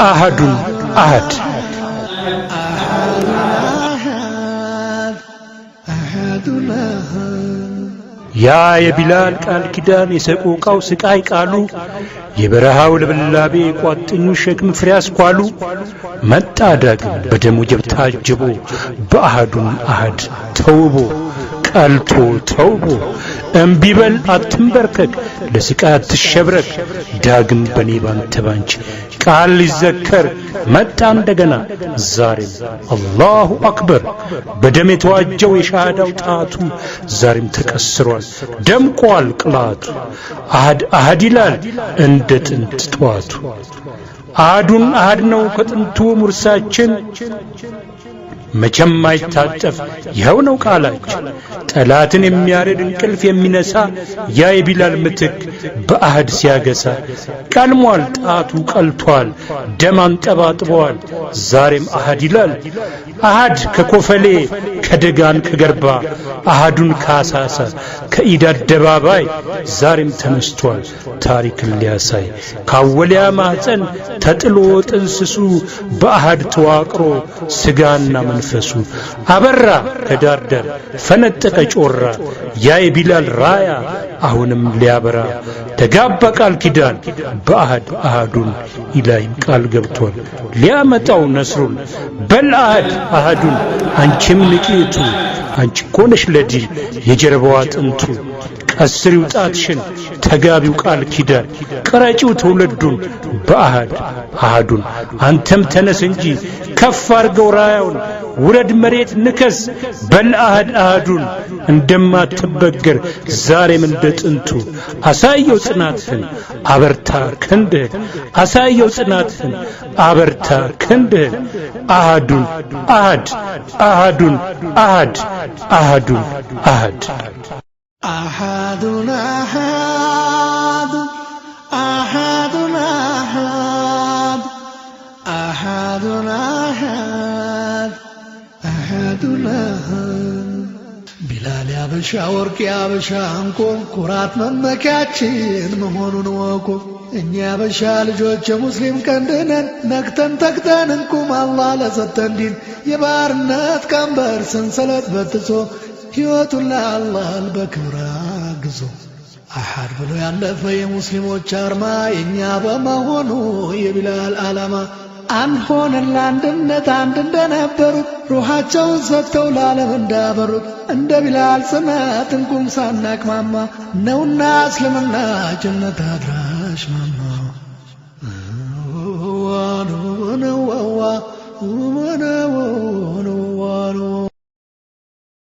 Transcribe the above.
አሐዱን አሐድ ያ የቢላል ቃል ኪዳን የሰቆቃው ስቃይ ቃሉ የበረሃው ልብላቤ ቋጥኙ ሸክም ፍሬ አስኳሉ መጣ ዳግም በደሙ ጀብ ታጅቦ በአሐዱን አሐድ ተውቦ ቀልቶ ተውቦ እምቢበል አትንበርከክ ለስቃይ አትሸብረክ ዳግም በኔ ባንተ ባንቺ ቃል ሊዘከር መጣ እንደገና ዛሬም አላሁ አክበር በደም የተዋጀው የሻሃዳው ጣቱ ዛሬም ተቀስሯል ደምቋል ቅላቱ አሐድ አሐድ ይላል እንደ ጥንት ጧቱ አሐዱን አሐድ ነው ከጥንቱ ሙርሳችን መቼም አይታጠፍ ይኸው ነው ቃላችን ጠላትን የሚያረድ እንቅልፍ የሚነሳ ያ የቢላል ምትክ በአሐድ ሲያገሳ ቀልሟል ጣቱ ቀልቷል ደም አንጠባጥቧል ዛሬም አሐድ ይላል አሐድ ከኮፈሌ ከደጋን ከገርባ አሐዱን ካሳሳ ከኢድ አደባባይ ዛሬም ተነስቷል ታሪክን ሊያሳይ ካወሊያ ማህፀን ተጥሎ ጥንስሱ በአሐድ ተዋቅሮ ስጋና መንፈሱ አበራ ከዳርዳር ፈነጠቀ ጮራ ያ የቢላል ራያ አሁንም ሊያበራ ተጋባ ቃል ኪዳን በአሐድ አሐዱን ኢላሂም ቃል ገብቷል ሊያመጣው ነስሩን በል አሐድ አሐዱን አንቺም ንቂቱ አንቺ ኮነሽ ለዲን የጀርባዋ ጥንቱ ቀስሪው ጣትሽን ተጋቢው ቃል ኪዳን ቀራጪው ትውልዱን በአሐድ አሐዱን አንተም ተነስ እንጂ ከፍ አርገው ራያውን ውረድ መሬት ንከስ በል አሐድ አሐዱን እንደማትበገር ዛሬም እንደ ጥንቱ አሳየው ጽናትህን አበርታ ክንድህን አሳየው ጽናትህን አበርታ ክንድህን አሐዱን አሐድ አሐዱን አሐድ አሐዱን አሐድ أحدنا أحد أحدنا أحد أحدنا أحد أحدنا ቢላል ያበሻ ወርቅ ያበሻ እንቁ ኩራት መመኪያችን መሆኑን ወቁ እኛ ያበሻ ልጆች የሙስሊም ቀንድነን ነክተን ተግተን እንቁም አላህ ለሰጠን ዲን የባርነት ቀንበር ሰንሰለት በጥሶ ሕይወቱን ለአላህ በክብር አግዞ አሐድ ብሎ ያለፈ የሙስሊሞች አርማ የኛ በመሆኑ የቢላል ዓላማ አንድ ሆነን ለአንድነት አንድ እንደነበሩት ሩሃቸውን ሰጥተው ለዓለም እንዳበሩት እንደ ቢላል ጽናት እንቁም ሳናቅማማ ነውና እስልምና ጀነት አድራሽ ማማ